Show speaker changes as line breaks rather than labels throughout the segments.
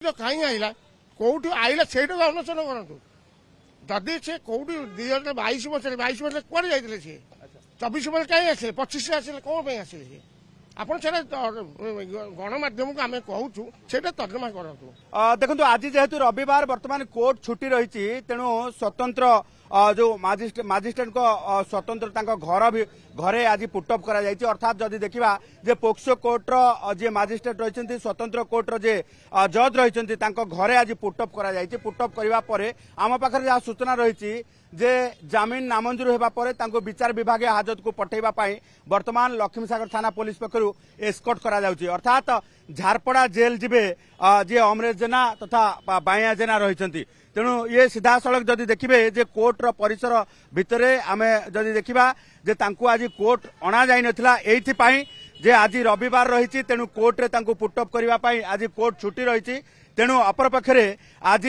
कहीं आईला कौटू आईला से अनुसरण करूँ जदि से कौटू 2022 मसीह 22 मसीह कौन जाते सी 24 मसीह कहीं आसे 25 आसे कौन आसे सी आप गणमाध्यम को आम कहूँ से तर्जमा करूँ।
देखो आज जेहेतु रविवार बर्तमान कोर्ट छुट्टी रही तेणु स्वतंत्र जो माजिस्ट्रेट को स्वतंत्र घर घरे आज पुटअप करा जायछि। अर्थात जदि देखा जे पोक्सो कोर्ट जे माजिस्ट्रेट रही स्वतंत्र कोर्ट जे जज रही घरे आज पुटअप करा जायछि। पुटअप करबा परे आम पाखरे जहाँ सूचना रही जे जमीन नामंजूर होगा पर विचार विभाग हाजत को पठेबा वर्तमान लक्ष्मीसागर थाना पुलिस पक्षर एस्कॉर्ट करा जाउछि। अर्थात झारपड़ा जेल जिबे जे अमरेश जेना तथा बाया जेना रही तेणु ये सीधा सड़क जदि देखिए जे कोर्ट परिसर भितर आम जदि देखा जे तांकु आज कोर्ट अणा जाई नथिला एइथिपाई जे आज रविवार रही तेणु कोर्ट रे तांकु पुटअप करने आज कोर्ट छुट्टी रही तेणु अपर पक्षरे आज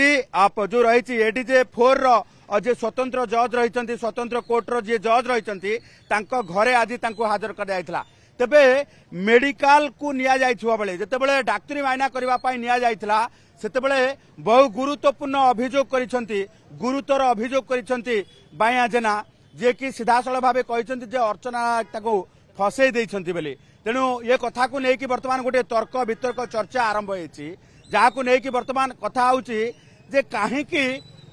जो रही एडीजे 4 जे स्वतंत्र जज रही स्वतंत्र कोर्टर जे जज रही घरे आज हाजर कर तेबे मेडिकल को निया जाइथिबा बेले जेतेबेले डाक्तरी माइना करबा पई निया जाइथिला सेतेबेले बहु गुरुत्वपूर्ण अभियोग करिसंती गुरुतर अभियोग करिसंती बाया जेना जे कि सीधासळ भाबे कहिसंती जे अर्चना ताको फसै दैछंती बेले। तेणु ये कथा को लेकिन वर्तमान गोटे तर्क वितर्क चर्चा आरंभ होइछि जहाँ को लेकिन वर्तमान कथा होउछि जे काहेकि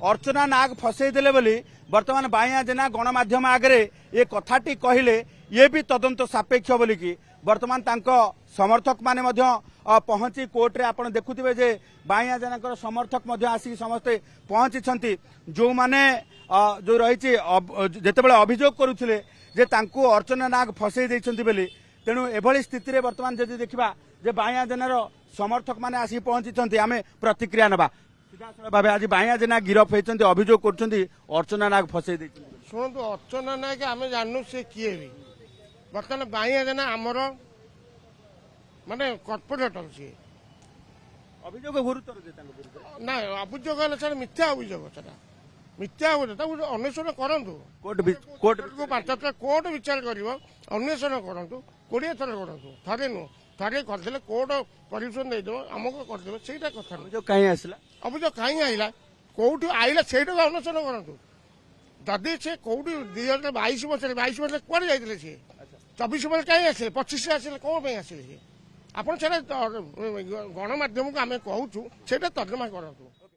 अर्चना नाग फसै देले बोली वर्तमान बाया जेना गणमाध्यम आगे ये कथाटी कहले ये भी तदंत सापेक्ष बोलिकी वर्तमान तांको समर्थक माने पहुंची कोर्ट रे आपण देखुथिबे जे बाया जेना समर्थक आसी समस्ते पहुंची जो माने जो रही जेतेबेले अभियोग करुथिले जे तांको अर्चना नाग फसै दैछंती बोली। तेणु एभली स्थिति रे वर्तमान जदि देखिबा जे बाया जेनार समर्थक माने आसी पहुंची आमे प्रतिक्रिया नबा भावे आज बाया जेना गिरफ होती अभियोग कर अर्चना नाग फसै
शुणु अर्चना नाग आम जानू सी किए भी बर्तमान बाया जेना आमर माने कॉर्पोरेटर सी
अभियोग गुरुतर
ना अभियोग सर मिथ्या अभियोग सर मिथ्या अभियोग अन्वेषण करूँ
कोर्ट
को 5 कोर्ट विचार कर अन्वेषण करूँ 20 थर करूँ थे नुह थे करदे कोर्ट परमिशन देदेव आमको करदे से कथा
कहीं आसला
अभियोग कहीं आईला कौटू आईला से अनुसरण करूँ जदि से कौटू 2022 मसीह 22 मसीह कौन जाते सी 24 मसीह कहीं आसे 25 आसे कौन आसे सी आप गणमाध्यम को आम कहूँ से तर्जमा करूँ।